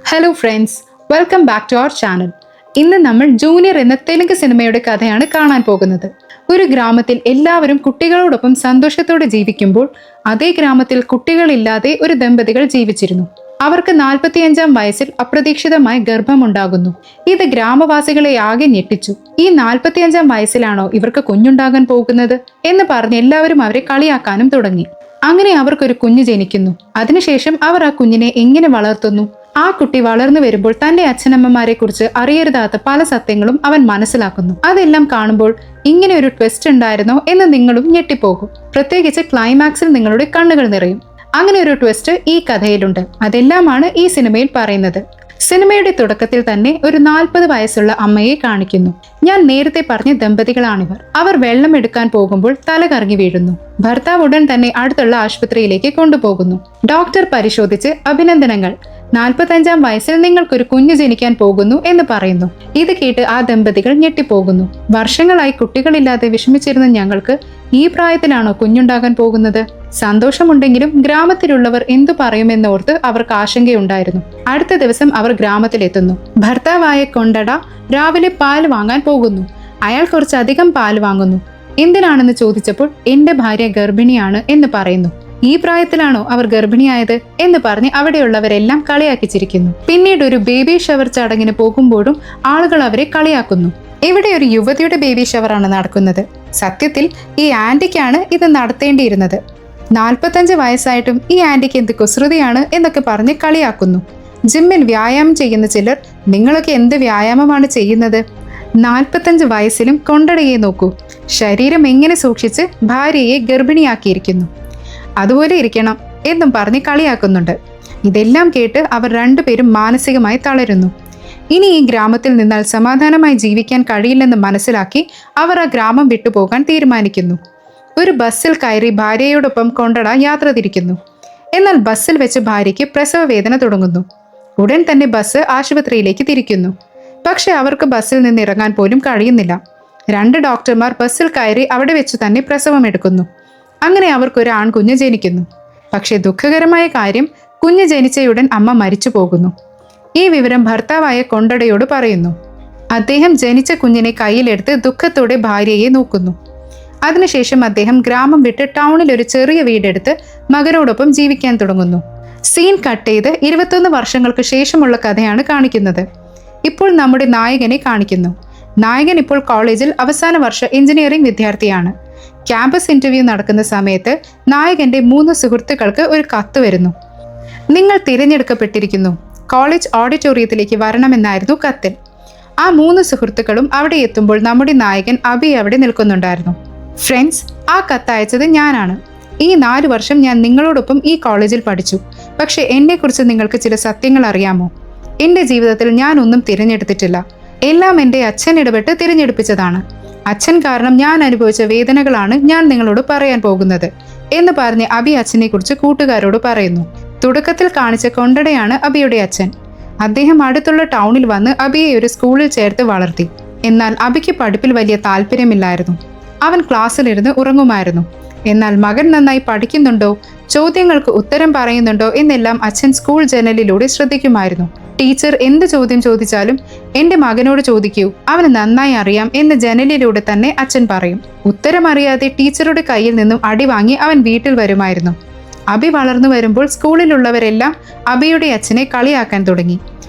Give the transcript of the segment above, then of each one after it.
Hello friends, welcome back to our channel. ഇന്ന് നമ്മൾ junior എന്ന തെലുങ്ക് സിനിമയുടെ കഥയാണ് കാണാൻ പോകുന്നത്. ഒരു ഗ്രാമത്തിൽ എല്ലാവരും കുട്ടികളോടൊപ്പം സന്തോഷത്തോടെ ജീവിക്കുമ്പോൾ അതേ ഗ്രാമത്തിൽ കുട്ടികളില്ലാതെ ഒരു ദമ്പതികൾ ജീവിച്ചിരുന്നു. അവർക്ക് 45-ാം വയസ്സിൽ അപ്രതീക്ഷിതമായി ഗർഭമുണ്ടാകുന്നു. ഇത് ഗ്രാമവാസികളെ ആകെ ഞെട്ടിച്ചു. ഈ 45-ാം വയസ്സിലാണോ ഇവർക്ക് കുഞ്ഞുണ്ടാകാൻ പോകുന്നത് എന്ന് പറഞ്ഞ് എല്ലാവരും അവരെ കളിയാക്കാനും തുടങ്ങി. അങ്ങനെ അവർക്കൊരു കുഞ്ഞ് ജനിക്കുന്നു. അതിനുശേഷം അവർ ആ കുഞ്ഞിനെ എങ്ങനെ വളർത്തുന്നു? ആ കുട്ടി വളർന്നു വരുമ്പോൾ തന്റെ അച്ഛനമ്മമാരെ കുറിച്ച് അറിയരുതാത്ത പല സത്യങ്ങളും അവൻ മനസ്സിലാക്കുന്നു. അതെല്ലാം കാണുമ്പോൾ ഇങ്ങനെ ഒരു ട്വിസ്റ്റ് ഉണ്ടായിരുന്നോ എന്ന് നിങ്ങളും ഞെട്ടിപ്പോകും. പ്രത്യേകിച്ച് ക്ലൈമാക്സിൽ നിങ്ങളുടെ കണ്ണുകൾ നിറയും. അങ്ങനെ ഒരു ട്വിസ്റ്റ് ഈ കഥയിലുണ്ട്. അതെല്ലാമാണ് ഈ സിനിമയിൽ പറയുന്നത്. സിനിമയുടെ തുടക്കത്തിൽ തന്നെ ഒരു 40 വയസ്സുള്ള അമ്മയെ കാണിക്കുന്നു. ഞാൻ നേരത്തെ പറഞ്ഞ ദമ്പതികളാണിവർ. അവർ വെള്ളം എടുക്കാൻ പോകുമ്പോൾ തല കറങ്ങി വീഴുന്നു. ഭർത്താവ് ഉടൻ തന്നെ അടുത്തുള്ള ആശുപത്രിയിലേക്ക് കൊണ്ടുപോകുന്നു. ഡോക്ടർ പരിശോധിച്ച് അഭിനന്ദനങ്ങൾ, 45-ാം വയസ്സിൽ നിങ്ങൾക്കൊരു കുഞ്ഞ് ജനിക്കാൻ പോകുന്നു എന്ന് പറയുന്നു. ഇത് കേട്ട് ആ ദമ്പതികൾ ഞെട്ടിപ്പോകുന്നു. വർഷങ്ങളായി കുട്ടികളില്ലാതെ വിഷമിച്ചിരുന്ന ഞങ്ങൾക്ക് ഈ പ്രായത്തിലാണോ കുഞ്ഞുണ്ടാകാൻ പോകുന്നത്? സന്തോഷമുണ്ടെങ്കിലും ഗ്രാമത്തിലുള്ളവർ എന്തു പറയുമെന്നോർത്ത് അവർക്ക് ആശങ്കയുണ്ടായിരുന്നു. അടുത്ത ദിവസം അവർ ഗ്രാമത്തിലെത്തുന്നു. ഭർത്താവായ കൊണ്ടട രാവിലെ പാൽ വാങ്ങാൻ പോകുന്നു. അയാൾ കുറച്ചധികം പാൽ വാങ്ങുന്നു. എന്തിനാണെന്ന് ചോദിച്ചപ്പോൾ എന്റെ ഭാര്യ ഗർഭിണിയാണ് എന്ന് പറയുന്നു. ഈ പ്രായത്തിലാണോ അവർ ഗർഭിണിയായത് എന്ന് പറഞ്ഞ് അവിടെയുള്ളവരെല്ലാം കളിയാക്കി ചിരിക്കുന്നു. പിന്നീട് ഒരു ബേബി ഷവർ ചടങ്ങിന് പോകുമ്പോഴും ആളുകൾ അവരെ കളിയാക്കുന്നു. ഇവിടെ ഒരു യുവതിയുടെ ബേബി ഷവറാണ് നടക്കുന്നത്. സത്യത്തിൽ ഈ ആന്റിക്കാണ് ഇത് നടത്തേണ്ടിയിരുന്നത്. 45 വയസ്സായിട്ടും ഈ ആന്റിക്ക് എന്ത് കുസൃതിയാണ് എന്നൊക്കെ പറഞ്ഞ് കളിയാക്കുന്നു. ജിമ്മിൽ വ്യായാമം ചെയ്യുന്ന ചിലർ നിങ്ങളൊക്കെ എന്ത് വ്യായാമമാണ് ചെയ്യുന്നത്? 45 വയസ്സിലും കൊണ്ടടയെ നോക്കൂ. ശരീരം എങ്ങനെ സൂക്ഷിച്ച് ഭാര്യയെ ഗർഭിണിയാക്കിയിരിക്കുന്നു. അതുപോലെ ഇരിക്കണം എന്നും പറഞ്ഞ് കളിയാക്കുന്നുണ്ട്. ഇതെല്ലാം കേട്ട് അവർ രണ്ടുപേരും മാനസികമായി തളരുന്നു. ഇനി ഈ ഗ്രാമത്തിൽ നിന്നാൽ സമാധാനമായി ജീവിക്കാൻ കഴിയില്ലെന്ന് മനസ്സിലാക്കി അവർ ആ ഗ്രാമം വിട്ടുപോകാൻ തീരുമാനിക്കുന്നു. ഒരു ബസ്സിൽ കയറി ഭാര്യയോടൊപ്പം കൊണ്ടട യാത്ര തിരിക്കുന്നു. എന്നാൽ ബസ്സിൽ വെച്ച് ഭാര്യയ്ക്ക് പ്രസവ വേദന തുടങ്ങുന്നു. ഉടൻ തന്നെ ബസ് ആശുപത്രിയിലേക്ക് തിരിക്കുന്നു. പക്ഷെ അവർക്ക് ബസ്സിൽ നിന്ന് ഇറങ്ങാൻ പോലും കഴിയുന്നില്ല. 2 ഡോക്ടർമാർ ബസ്സിൽ കയറി അവിടെ വെച്ച് തന്നെ പ്രസവം എടുക്കുന്നു. അങ്ങനെ അവർക്കൊരു ആൺകുഞ്ഞ് ജനിക്കുന്നു. പക്ഷെ ദുഃഖകരമായ കാര്യം, കുഞ്ഞ് ജനിച്ചയുടൻ അമ്മ മരിച്ചു പോകുന്നു. ഈ വിവരം ഭർത്താവായ കൊണ്ടടയോട് പറയുന്നു. അദ്ദേഹം ജനിച്ച കുഞ്ഞിനെ കയ്യിലെടുത്ത് ദുഃഖത്തോടെ ഭാര്യയെ നോക്കുന്നു. അതിനുശേഷം അദ്ദേഹം ഗ്രാമം വിട്ട് ടൗണിൽ ഒരു ചെറിയ വീടെടുത്ത് മകനോടൊപ്പം ജീവിക്കാൻ തുടങ്ങുന്നു. സീൻ കട്ട് ചെയ്ത് 21 വർഷങ്ങൾക്ക് ശേഷമുള്ള കഥയാണ് കാണിക്കുന്നത്. ഇപ്പോൾ നമ്മുടെ നായകനെ കാണിക്കുന്നു. നായകൻ ഇപ്പോൾ കോളേജിൽ അവസാന വർഷ എഞ്ചിനീയറിംഗ് വിദ്യാർത്ഥിയാണ്. ക്യാമ്പസ് ഇന്റർവ്യൂ നടക്കുന്ന സമയത്ത് നായകന്റെ 3 സുഹൃത്തുക്കൾക്ക് ഒരു കത്ത് വരുന്നു. നിങ്ങൾ തിരഞ്ഞെടുക്കപ്പെട്ടിരിക്കുന്നു, കോളേജ് ഓഡിറ്റോറിയത്തിലേക്ക് വരണമെന്നായിരുന്നു കത്തിൽ. ആ 3 സുഹൃത്തുക്കളും അവിടെ എത്തുമ്പോൾ നമ്മുടെ നായകൻ അഭി അവിടെ നിൽക്കുന്നുണ്ടായിരുന്നു. ഫ്രണ്ട്സ്, ആ കത്ത് അയച്ചത് ഞാനാണ്. ഈ 4 വർഷം ഞാൻ നിങ്ങളോടൊപ്പം ഈ കോളേജിൽ പഠിച്ചു. പക്ഷെ എന്നെക്കുറിച്ച് നിങ്ങൾക്ക് ചില സത്യങ്ങൾ അറിയാമോ? എന്റെ ജീവിതത്തിൽ ഞാൻ ഒന്നും തിരഞ്ഞെടുത്തിട്ടില്ല. എല്ലാം എൻ്റെ അച്ഛൻ ഇടപെട്ട് തിരഞ്ഞെടുപ്പിച്ചതാണ്. അച്ഛൻ കാരണം ഞാൻ അനുഭവിച്ച വേദനകളാണ് ഞാൻ നിങ്ങളോട് പറയാൻ പോകുന്നത് എന്ന് പറഞ്ഞ് അഭി അച്ഛനെ കുറിച്ച് കൂട്ടുകാരോട് പറയുന്നു. തുടക്കത്തിൽ കാണിച്ച കൊണ്ടടയാണ് അഭിയുടെ അച്ഛൻ. അദ്ദേഹം അടുത്തുള്ള ടൗണിൽ വന്ന് അഭിയെ ഒരു സ്കൂളിൽ ചേർത്ത് വളർത്തി. എന്നാൽ അഭിക്ക് പഠിപ്പിൽ വലിയ താല്പര്യമില്ലായിരുന്നു. അവൻ ക്ലാസ്സിലിരുന്ന് ഉറങ്ങുമായിരുന്നു. എന്നാൽ മകൻ നന്നായി പഠിക്കുന്നുണ്ടോ, ചോദ്യങ്ങൾക്ക് ഉത്തരം പറയുന്നുണ്ടോ എന്നെല്ലാം അച്ഛൻ സ്കൂൾ ജനലിലൂടെ ശ്രദ്ധിക്കുമായിരുന്നു. ടീച്ചർ എന്ത് ചോദ്യം ചോദിച്ചാലും എന്റെ മകനോട് ചോദിക്കൂ, അവന് നന്നായി അറിയാം എന്ന് ജനലിലൂടെ തന്നെ അച്ഛൻ പറയും. ഉത്തരം അറിയാതെ ടീച്ചറുടെ കയ്യിൽ നിന്നും അടി വാങ്ങി അവൻ വീട്ടിൽ വരുമായിരുന്നു. അഭി വളർന്നു വരുമ്പോൾ സ്കൂളിലുള്ളവരെല്ലാം അഭിയുടെ അച്ഛനെ കളിയാക്കാൻ തുടങ്ങി.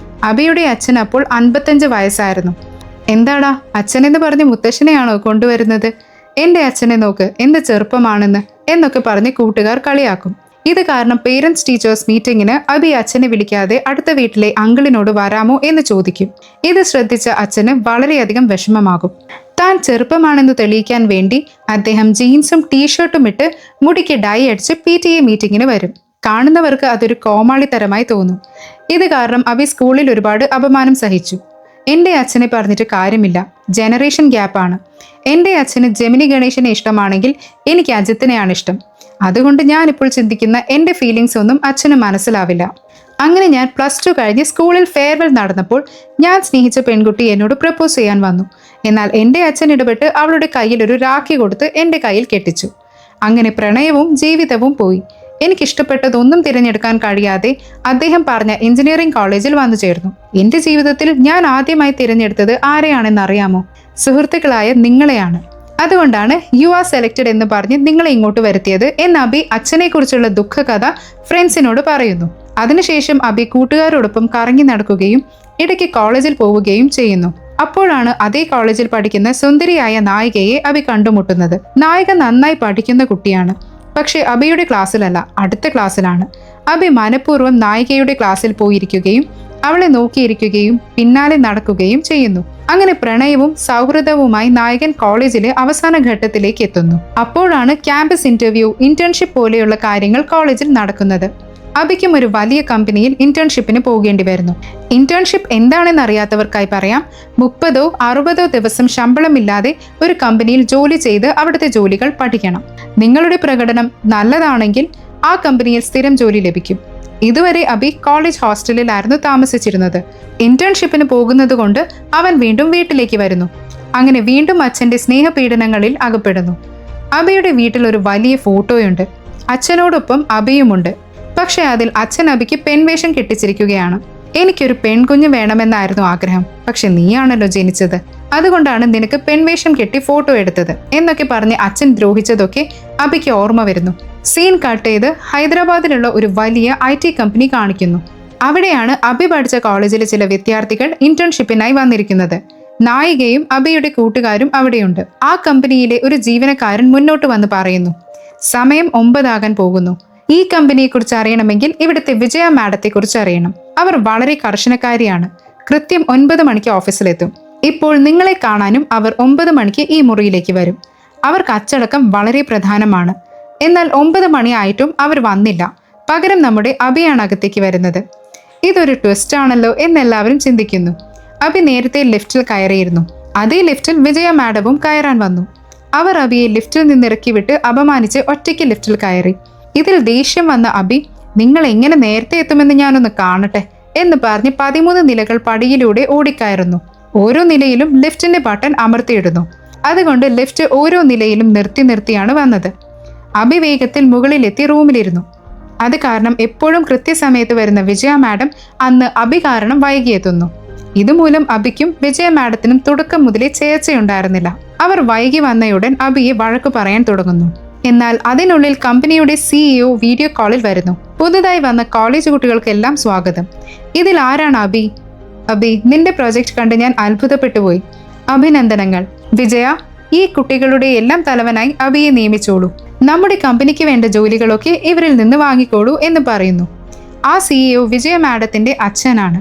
അഭിയുടെ അച്ഛൻ അപ്പോൾ 55 വയസ്സായിരുന്നു. എന്താടാ, അച്ഛനെന്ന് പറഞ്ഞ് മുത്തശ്ശനെയാണോ കൊണ്ടുവരുന്നത്? എന്റെ അച്ഛനെ നോക്ക്, എന്ത് ചെറുപ്പമാണെന്ന് എന്നൊക്കെ പറഞ്ഞ് കൂട്ടുകാർ കളിയാക്കും. ഇത് കാരണം പേരൻസ് ടീച്ചേഴ്സ് മീറ്റിങ്ങിന് അഭി അച്ഛനെ വിളിക്കാതെ അടുത്ത വീട്ടിലെ അങ്കിളിനോട് വരാമോ എന്ന് ചോദിക്കും. ഇത് ശ്രദ്ധിച്ച അച്ഛന് വളരെയധികം വിഷമമാകും. താൻ ചെറുപ്പമാണെന്ന് തെളിയിക്കാൻ വേണ്ടി അദ്ദേഹം ജീൻസും ടീഷർട്ടും ഇട്ട് മുടിക്ക് ഡൈ അടിച്ച് PTA മീറ്റിങ്ങിന് വരും. കാണുന്നവർക്ക് അതൊരു കോമാളിത്തരമായി തോന്നും. ഇത് കാരണം അഭി സ്കൂളിൽ ഒരുപാട് അപമാനം സഹിച്ചു. എന്റെ അച്ഛനെ പറഞ്ഞിട്ട് കാര്യമില്ല, ജനറേഷൻ ഗ്യാപ്പാണ്. എന്റെ അച്ഛന് ജെമിനി ഗണേശനെ ഇഷ്ടമാണെങ്കിൽ എനിക്ക് അജിത്തിനെയാണ് ഇഷ്ടം. അതുകൊണ്ട് ഞാനിപ്പോൾ ചിന്തിക്കുന്ന എന്റെ ഫീലിങ്സ് ഒന്നും അച്ഛന് മനസ്സിലാവില്ല. അങ്ങനെ ഞാൻ +2 കഴിഞ്ഞ് സ്കൂളിൽ ഫെയർവെൽ നടന്നപ്പോൾ ഞാൻ സ്നേഹിച്ച പെൺകുട്ടി എന്നോട് പ്രപ്പോസ് ചെയ്യാൻ വന്നു. എന്നാൽ എന്റെ അച്ഛൻ ഇടപെട്ട് അവളുടെ കയ്യിൽ ഒരു രാഖി കൊടുത്ത് എന്റെ കയ്യിൽ കെട്ടിച്ചു. അങ്ങനെ പ്രണയവും ജീവിതവും പോയി. എനിക്കിഷ്ടപ്പെട്ടതൊന്നും തിരഞ്ഞെടുക്കാൻ കഴിയാതെ അദ്ദേഹം പറഞ്ഞ എഞ്ചിനീയറിംഗ് കോളേജിൽ വന്നു ചേർന്നു. എന്റെ ജീവിതത്തിൽ ഞാൻ ആദ്യമായി തിരഞ്ഞെടുത്തത് ആരെയാണെന്ന് അറിയാമോ? സുഹൃത്തുക്കളായ നിങ്ങളെയാണ്. അതുകൊണ്ടാണ് യു ആർ സെലക്ടഡ് എന്ന് പറഞ്ഞ് നിങ്ങളെ ഇങ്ങോട്ട് വരുത്തിയത് എന്ന് അബി അച്ഛനെ കുറിച്ചുള്ള ദുഃഖകഥ ഫ്രണ്ട്സിനോട് പറയുന്നു. അതിനുശേഷം അബി കൂട്ടുകാരോടൊപ്പം കറങ്ങി നടക്കുകയും ഇടയ്ക്ക് കോളേജിൽ പോവുകയും ചെയ്യുന്നു. അപ്പോഴാണ് അതേ കോളേജിൽ പഠിക്കുന്ന സുന്ദരിയായ നായികയെ അബി കണ്ടുമുട്ടുന്നത്. നായിക നന്നായി പഠിക്കുന്ന കുട്ടിയാണ്. പക്ഷെ അബിയുടെ ക്ലാസ്സിലല്ല, അടുത്ത ക്ലാസ്സിലാണ്. അബി മനഃപൂർവ്വം നായികയുടെ ക്ലാസ്സിൽ പോയിരിക്കുകയും അവളെ നോക്കിയിരിക്കുകയും പിന്നാലെ നടക്കുകയും ചെയ്യുന്നു. അങ്ങനെ പ്രണയവും സൗഹൃദവുമായി നായകൻ കോളേജിലെ അവസാന ഘട്ടത്തിലേക്ക് എത്തുന്നു. അപ്പോഴാണ് ക്യാമ്പസ് ഇന്റർവ്യൂ, ഇന്റേൺഷിപ്പ് പോലെയുള്ള കാര്യങ്ങൾ കോളേജിൽ നടക്കുന്നത്. അബിക്കും ഒരു വലിയ കമ്പനിയിൽ ഇന്റേൺഷിപ്പിന് പോകേണ്ടി വരുന്നു. ഇന്റേൺഷിപ്പ് എന്താണെന്ന് അറിയാത്തവർക്കായി പറയാം, 30-60 ദിവസം ശമ്പളമില്ലാതെ ഒരു കമ്പനിയിൽ ജോലി ചെയ്ത് അവിടുത്തെ ജോലികൾ പഠിക്കണം. നിങ്ങളുടെ പ്രകടനം നല്ലതാണെങ്കിൽ ആ കമ്പനിയിൽ സ്ഥിരം ജോലി ലഭിക്കും. ഇതുവരെ അബി കോളേജ് ഹോസ്റ്റലിലായിരുന്നു താമസിച്ചിരുന്നത്. ഇന്റേൺഷിപ്പിന് പോകുന്നത് കൊണ്ട് അവൻ വീണ്ടും വീട്ടിലേക്ക് വരുന്നു. അങ്ങനെ വീണ്ടും അച്ഛന്റെ സ്നേഹപീഡനങ്ങളിൽ അകപ്പെടുന്നു. അബിയുടെ വീട്ടിൽ ഒരു വലിയ ഫോട്ടോയുണ്ട്. അച്ഛനോടൊപ്പം അബിയുമുണ്ട്. പക്ഷെ അതിൽ അച്ഛൻ അബിക്ക് പെൺവേഷം കെട്ടിച്ചിരിക്കുകയാണ്. എനിക്കൊരു പെൺകുഞ്ഞ് വേണമെന്നായിരുന്നു ആഗ്രഹം, പക്ഷെ നീയാണല്ലോ ജനിച്ചത്, അതുകൊണ്ടാണ് നിനക്ക് പെൺവേഷം കെട്ടി ഫോട്ടോ എടുത്തത് എന്നൊക്കെ പറഞ്ഞ് അച്ഛൻ ദ്രോഹിച്ചതൊക്കെ അബിക്ക് ഓർമ്മ വരുന്നു. സീൻ കട്ട് ചെയ്ത് ഹൈദരാബാദിലുള്ള ഒരു വലിയ IT കമ്പനി കാണിക്കുന്നു. അവിടെയാണ് അബി പഠിച്ച കോളേജിലെ ചില വിദ്യാർത്ഥികൾ ഇന്റേൺഷിപ്പിനായി വന്നിരിക്കുന്നത്. നായികയും അബിയുടെ കൂട്ടുകാരും അവിടെയുണ്ട്. ആ കമ്പനിയിലെ ഒരു ജീവനക്കാരൻ മുന്നോട്ട് വന്ന് പറയുന്നു, സമയം 9 ആകാൻ പോകുന്നു. ഈ കമ്പനിയെ കുറിച്ച് അറിയണമെങ്കിൽ ഇവിടുത്തെ വിജയ മാഡത്തെ കുറിച്ച് അറിയണം. അവർ വളരെ കർശനക്കാരിയാണ്. കൃത്യം 9 മണിക്ക് ഓഫീസിലെത്തും. ഇപ്പോൾ നിങ്ങളെ കാണാനും അവർ 9 മണിക്ക് ഈ മുറിയിലേക്ക് വരും. അവർക്ക് അച്ചടക്കം വളരെ പ്രധാനമാണ്. എന്നാൽ 9 മണിയായിട്ടും അവർ വന്നില്ല. പകരം നമ്മുടെ അബിയാണ് അകത്തേക്ക് വരുന്നത്. ഇതൊരു ട്വിസ്റ്റ് ആണല്ലോ എന്നെല്ലാവരും ചിന്തിക്കുന്നു. അബി നേരത്തെ ലിഫ്റ്റിൽ കയറിയിരുന്നു. അതേ ലിഫ്റ്റിൽ വിജയ മാഡവും കയറാൻ വന്നു. അവർ അബിയെ ലിഫ്റ്റിൽ നിന്നിറക്കി വിട്ട് അപമാനിച്ച് ഒറ്റയ്ക്ക് ലിഫ്റ്റിൽ കയറി. ഇതിൽ ദേഷ്യം വന്ന അബി, നിങ്ങൾ എങ്ങനെ നേരത്തെ എത്തുമെന്ന് ഞാനൊന്ന് കാണട്ടെ എന്ന് പറഞ്ഞ് 13 നിലകൾ പടിയിലൂടെ ഓടിക്കയറുന്നു. ഓരോ നിലയിലും ലിഫ്റ്റിന്റെ ബട്ടൺ അമർത്തിയിടുന്നു. അതുകൊണ്ട് ലിഫ്റ്റ് ഓരോ നിലയിലും നിർത്തിയാണ് വന്നത്. അബി വേഗത്തിൽ മുകളിലെത്തി റൂമിലിരുന്നു. അത് കാരണം എപ്പോഴും കൃത്യസമയത്ത് വരുന്ന വിജയ മാഡം അന്ന് അബി കാരണം വൈകിയെത്തുന്നു. ഇതുമൂലം അബിക്കും വിജയ മാഡത്തിനും തുടക്കം മുതലേ ചേർച്ചയുണ്ടായിരുന്നില്ല. അവർ വൈകി വന്നയുടൻ അബിയെ വഴക്കു പറയാൻ തുടങ്ങുന്നു. എന്നാൽ അതിനുള്ളിൽ കമ്പനിയുടെ CEO വീഡിയോ കോളിൽ വരുന്നു. പുതുതായി വന്ന കോളേജ് കുട്ടികൾക്കെല്ലാം സ്വാഗതം. ഇതിൽ ആരാണ് അബി? അബി, നിന്റെ പ്രൊജക്ട് കണ്ട് ഞാൻ അത്ഭുതപ്പെട്ടു പോയി. അഭിനന്ദനങ്ങൾ വിജയ. ഈ കുട്ടികളുടെ എല്ലാം തലവനായി അബിയെ നിയമിച്ചോളൂ. നമ്മുടെ കമ്പനിക്ക് വേണ്ട ജോലികളൊക്കെ ഇവരിൽ നിന്ന് വാങ്ങിക്കോളൂ എന്ന് പറയുന്നു. ആ CEO വിജയ മാഡത്തിന്റെ അച്ഛനാണ്.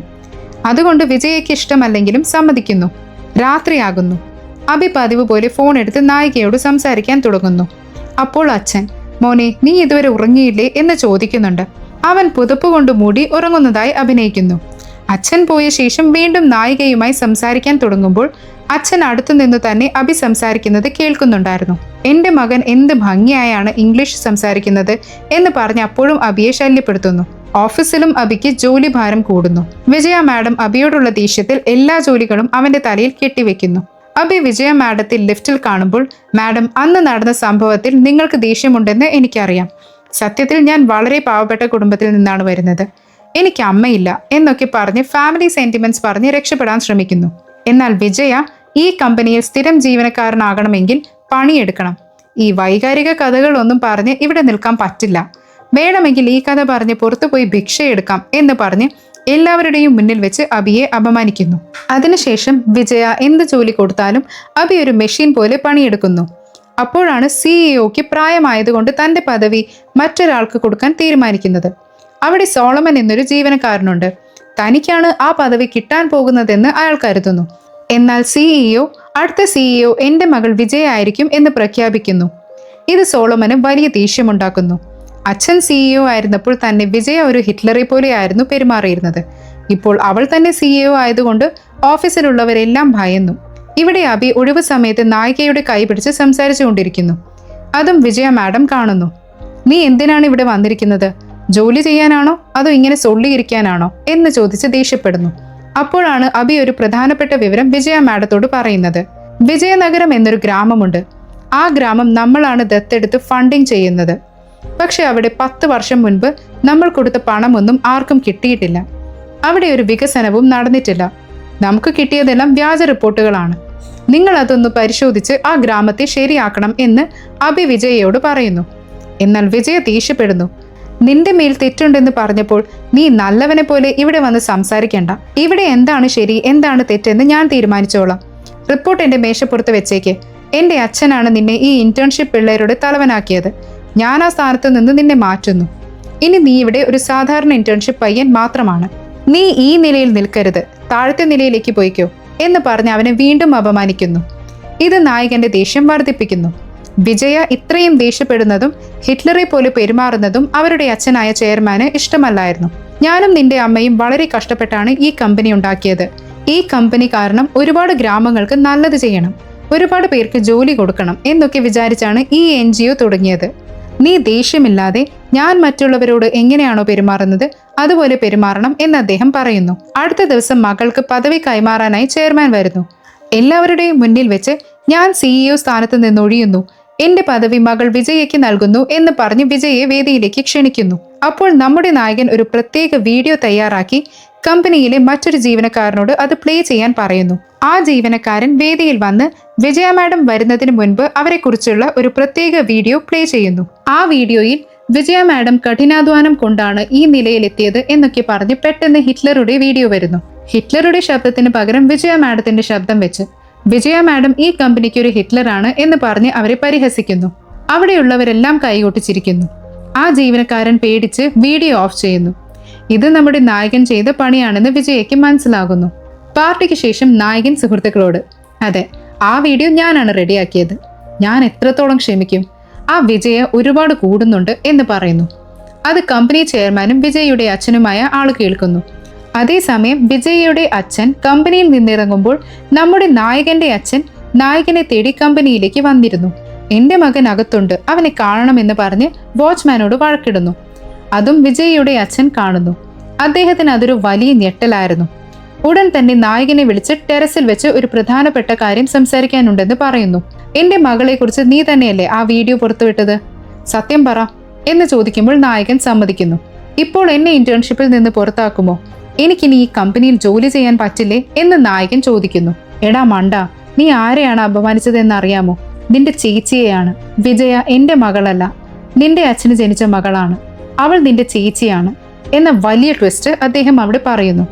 അതുകൊണ്ട് വിജയയ്ക്ക് ഇഷ്ടമല്ലെങ്കിലും സമ്മതിക്കുന്നു. രാത്രിയാകുന്നു. അബി പതിവ് പോലെ ഫോൺ എടുത്ത് നായികയോട് സംസാരിക്കാൻ തുടങ്ങുന്നു. അപ്പോൾ അച്ഛൻ, മോനെ നീ ഇതുവരെ ഉറങ്ങിയില്ലേ എന്ന് ചോദിക്കുന്നുണ്ട്. അവൻ പുതപ്പ് കൊണ്ട് മൂടി ഉറങ്ങുന്നതായി അഭിനയിക്കുന്നു. അച്ഛൻ പോയ ശേഷം വീണ്ടും നായികയുമായി സംസാരിക്കാൻ തുടങ്ങുമ്പോൾ അച്ഛൻ അടുത്തു നിന്ന് തന്നെ അബി സംസാരിക്കുന്നത് കേൾക്കുന്നുണ്ടായിരുന്നു. എന്റെ മകൻ എന്ത് ഭംഗിയായാണ് ഇംഗ്ലീഷ് സംസാരിക്കുന്നത് എന്ന് പറഞ്ഞ് അപ്പോഴും അബിയെ ശല്യപ്പെടുത്തുന്നു. ഓഫീസിലും അബിക്ക് ജോലി ഭാരം കൂടുന്നു. വിജയ മാഡം അബിയോടുള്ള ദേഷ്യത്തിൽ എല്ലാ ജോലികളും അവന്റെ തലയിൽ കെട്ടിവെക്കുന്നു. അബി വിജയ മാഡത്തെ ലിഫ്റ്റിൽ കാണുമ്പോൾ, മാഡം, അന്ന് നടന്ന സംഭവത്തിൽ നിങ്ങൾക്ക് ദേഷ്യമുണ്ടെന്ന് എനിക്കറിയാം. സത്യത്തിൽ ഞാൻ വളരെ പാവപ്പെട്ട കുടുംബത്തിൽ നിന്നാണ് വരുന്നത്. എനിക്ക് അമ്മയില്ല എന്നൊക്കെ പറഞ്ഞ് ഫാമിലി സെന്റിമെന്റ്സ് പറഞ്ഞ് രക്ഷപ്പെടാൻ ശ്രമിക്കുന്നു. എന്നാൽ വിജയ ഈ കമ്പനിയിൽ സ്ഥിരം ജീവനക്കാരനാകണമെങ്കിൽ പണിയെടുക്കണം. ഈ വൈകാരിക കഥകളൊന്നും പറഞ്ഞ് ഇവിടെ നിൽക്കാൻ പറ്റില്ല. വേണമെങ്കിൽ ഈ കഥ പറഞ്ഞ് പുറത്തുപോയി ഭിക്ഷയെടുക്കാം എന്ന് പറഞ്ഞ് എല്ലാവരുടെയും മുന്നിൽ വെച്ച് അബിയെ അപമാനിക്കുന്നു. അതിനുശേഷം വിജയ എന്ത് ജോലി കൊടുത്താലും അബി ഒരു മെഷീൻ പോലെ പണിയെടുക്കുന്നു. അപ്പോഴാണ് CEOക്ക് പ്രായമായതുകൊണ്ട് തന്റെ പദവി മറ്റൊരാൾക്ക് കൊടുക്കാൻ തീരുമാനിക്കുന്നത്. അവിടെ സോളമൻ എന്നൊരു ജീവനക്കാരനുണ്ട്. തനിക്കാണ് ആ പദവി കിട്ടാൻ പോകുന്നതെന്ന് അയാൾ കരുതുന്നു. എന്നാൽ CEO അടുത്ത CEO എന്റെ മകൾ വിജയ ആയിരിക്കും എന്ന് പ്രഖ്യാപിക്കുന്നു. ഇത് സോളമന് വലിയ ദേഷ്യമുണ്ടാക്കുന്നു. അച്ഛൻ CEO ആയിരുന്നപ്പോൾ തന്നെ വിജയ ഒരു ഹിറ്റ്ലറെ പോലെയായിരുന്നു പെരുമാറിയിരുന്നത്. ഇപ്പോൾ അവൾ തന്നെ CEO ആയതുകൊണ്ട് ഓഫീസിലുള്ളവരെല്ലാം ഭയന്നു. ഇവിടെ അബി ഒഴിവു സമയത്ത് നായികയുടെ കൈ പിടിച്ച് സംസാരിച്ചു കൊണ്ടിരിക്കുന്നു. അതും വിജയ മാഡം കാണുന്നു. നീ എന്തിനാണ് ഇവിടെ വന്നിരിക്കുന്നത്? ജോലി ചെയ്യാനാണോ അതോ ഇങ്ങനെ സൊള്ളിയിരിക്കാനാണോ എന്ന് ചോദിച്ച് ദേഷ്യപ്പെടുന്നു. അപ്പോഴാണ് അബി ഒരു പ്രധാനപ്പെട്ട വിവരം വിജയ മാഡത്തോട് പറയുന്നത്. വിജയനഗരം എന്നൊരു ഗ്രാമമുണ്ട്. ആ ഗ്രാമം നമ്മളാണ് ദത്തെടുത്ത് ഫണ്ടിങ് ചെയ്യുന്നത്. പക്ഷെ അവിടെ 10 വർഷം മുൻപ് നമ്മൾ കൊടുത്ത പണമൊന്നും ആർക്കും കിട്ടിയിട്ടില്ല. അവിടെ ഒരു വികസനവും നടന്നിട്ടില്ല. നമുക്ക് കിട്ടിയതെല്ലാം വ്യാജ റിപ്പോർട്ടുകളാണ്. നിങ്ങൾ അതൊന്ന് പരിശോധിച്ച് ആ ഗ്രാമത്തെ ശരിയാക്കണം എന്ന് അഭി വിജയയോട് പറയുന്നു. എന്നാൽ വിജയ ദേഷ്യപ്പെടുന്നു. നിന്റെ മേൽ തെറ്റുണ്ടെന്ന് പറഞ്ഞപ്പോൾ നീ നല്ലവനെ പോലെ ഇവിടെ വന്ന് സംസാരിക്കണ്ട. ഇവിടെ എന്താണ് ശരി എന്താണ് തെറ്റെന്ന് ഞാൻ തീരുമാനിച്ചോളാം. റിപ്പോർട്ട് എന്റെ മേശപ്പുറത്ത് വെച്ചേക്ക്. എന്റെ അച്ഛനാണ് നിന്നെ ഈ ഇന്റേൺഷിപ്പ് പിള്ളേരുടെ തലവനാക്കിയത്. ഞാൻ ആ സ്ഥാനത്ത് നിന്ന് നിന്നെ മാറ്റുന്നു. ഇനി നീ ഇവിടെ ഒരു സാധാരണ ഇന്റേൺഷിപ്പ് പയ്യൻ മാത്രമാണ്. നീ ഈ നിലയിൽ നിൽക്കരുത്, താഴത്തെ നിലയിലേക്ക് പോയിക്കോ എന്ന് പറഞ്ഞ് അവനെ വീണ്ടും അപമാനിക്കുന്നു. ഇത് നായകന്റെ ദേഷ്യം വർദ്ധിപ്പിക്കുന്നു. വിജയ ഇത്രയും ദേഷ്യപ്പെടുന്നതും ഹിറ്റ്ലറെ പോലെ പെരുമാറുന്നതും അവരുടെ അച്ഛനായ ചെയർമാന് ഇഷ്ടമല്ലായിരുന്നു. ഞാനും നിന്റെ അമ്മയും വളരെ കഷ്ടപ്പെട്ടാണ് ഈ കമ്പനി ഉണ്ടാക്കിയത്. ഈ കമ്പനി കാരണം ഒരുപാട് ഗ്രാമങ്ങൾക്ക് നല്ലത് ചെയ്യണം, ഒരുപാട് പേർക്ക് ജോലി കൊടുക്കണം എന്നൊക്കെ വിചാരിച്ചാണ് ഈ NGO തുടങ്ങിയത്. നീ ദേഷ്യമില്ലാതെ ഞാൻ മറ്റുള്ളവരോട് എങ്ങനെയാണോ പെരുമാറുന്നത് അതുപോലെ പെരുമാറണം എന്ന് അദ്ദേഹം പറയുന്നു. അടുത്ത ദിവസം മകൾക്ക് പദവി കൈമാറാനായി ചെയർമാൻ വരുന്നു. എല്ലാവരുടെയും മുന്നിൽ വെച്ച് ഞാൻ CEO സ്ഥാനത്ത് നിന്ന് ഒഴിയുന്നു, എന്റെ പദവി മകൾ വിജയയ്ക്ക് നൽകുന്നു എന്ന് പറഞ്ഞ് വിജയെ വേദിയിലേക്ക് ക്ഷണിക്കുന്നു. അപ്പോൾ നമ്മുടെ നായകൻ ഒരു പ്രത്യേക വീഡിയോ തയ്യാറാക്കി കമ്പനിയിലെ മറ്റൊരു ജീവനക്കാരനോട് അത് പ്ലേ ചെയ്യാൻ പറയുന്നു. ആ ജീവനക്കാരൻ വേദിയിൽ വന്ന് വിജയ മാഡം വരുന്നതിന് മുൻപ് അവരെക്കുറിച്ചുള്ള ഒരു പ്രത്യേക വീഡിയോ പ്ലേ ചെയ്യുന്നു. ആ വീഡിയോയിൽ വിജയ മാഡം കഠിനാധ്വാനം കൊണ്ടാണ് ഈ നിലയിലെത്തിയത് എന്നൊക്കെ പറഞ്ഞ് പെട്ടെന്ന് ഹിറ്റ്ലറുടെ വീഡിയോ വരുന്നു. ഹിറ്റ്ലറുടെ ശബ്ദത്തിന് പകരം വിജയ മാഡത്തിന്റെ ശബ്ദം വെച്ച് വിജയ മാഡം ഈ കമ്പനിക്ക് ഒരു ഹിറ്റ്ലറാണ് എന്ന് പറഞ്ഞ് അവരെ പരിഹസിക്കുന്നു. അവിടെയുള്ളവരെല്ലാം കൈകൊട്ടിച്ചിരിക്കുന്നു. ആ ജീവനക്കാരൻ പേടിച്ച് വീഡിയോ ഓഫ് ചെയ്യുന്നു. ഇത് നമ്മുടെ നായകൻ ചെയ്ത പണിയാണെന്ന് വിജയയ്ക്ക് മനസ്സിലാകുന്നു. പാർട്ടിക്ക് ശേഷം നായകൻ സുഹൃത്തുക്കളോട്, അതെ, ആ വീഡിയോ ഞാനാണ് റെഡിയാക്കിയത്. ഞാൻ എത്രത്തോളം ക്ഷമിക്കും, ആ വിജയ ഒരുപാട് കൂടുന്നുണ്ട് എന്ന് പറയുന്നു. അത് കമ്പനി ചെയർമാനും വിജയയുടെ അച്ഛനുമായ ആൾ കേൾക്കുന്നു. അതേസമയം വിജയയുടെ അച്ഛൻ കമ്പനിയിൽ നിന്നിറങ്ങുമ്പോൾ നമ്മുടെ നായകന്റെ അച്ഛൻ നായകനെ തേടി കമ്പനിയിലേക്ക് വന്നിരുന്നു. എന്റെ മകൻ അകത്തുണ്ട്, അവനെ കാണണമെന്ന് പറഞ്ഞ് വാച്ച്മാനോട് വഴക്കിടുന്നു. അതും വിജയയുടെ അച്ഛൻ കാണുന്നു. അദ്ദേഹത്തിന് അതൊരു വലിയ ഞെട്ടലായിരുന്നു. ഉടൻ തന്നെ നായകനെ വിളിച്ച് ടെറസിൽ വെച്ച് ഒരു പ്രധാനപ്പെട്ട കാര്യം സംസാരിക്കാനുണ്ടെന്ന് പറയുന്നു. എന്റെ മകളെ കുറിച്ച് നീ തന്നെയല്ലേ ആ വീഡിയോ പുറത്തുവിട്ടത്, സത്യം പറ എന്ന് ചോദിക്കുമ്പോൾ നായകൻ സമ്മതിക്കുന്നു. ഇപ്പോൾ എന്നെ ഇന്റേൺഷിപ്പിൽ നിന്ന് പുറത്താക്കുമോ, എനിക്കിനി ഈ കമ്പനിയിൽ ജോലി ചെയ്യാൻ പറ്റില്ലേ എന്ന് നായകൻ ചോദിക്കുന്നു. എടാ മണ്ട, നീ ആരെയാണ് അപമാനിച്ചതെന്ന് അറിയാമോ? നിന്റെ ചേച്ചിയെയാണ്. വിജയ എന്റെ മകളല്ല, നിന്റെ അച്ഛന് ജനിച്ച മകളാണ്. അവൾ നിന്റെ ചേച്ചിയാണ് എന്ന വലിയ ട്വിസ്റ്റ് അദ്ദേഹം അവിടെ പറയുന്നു.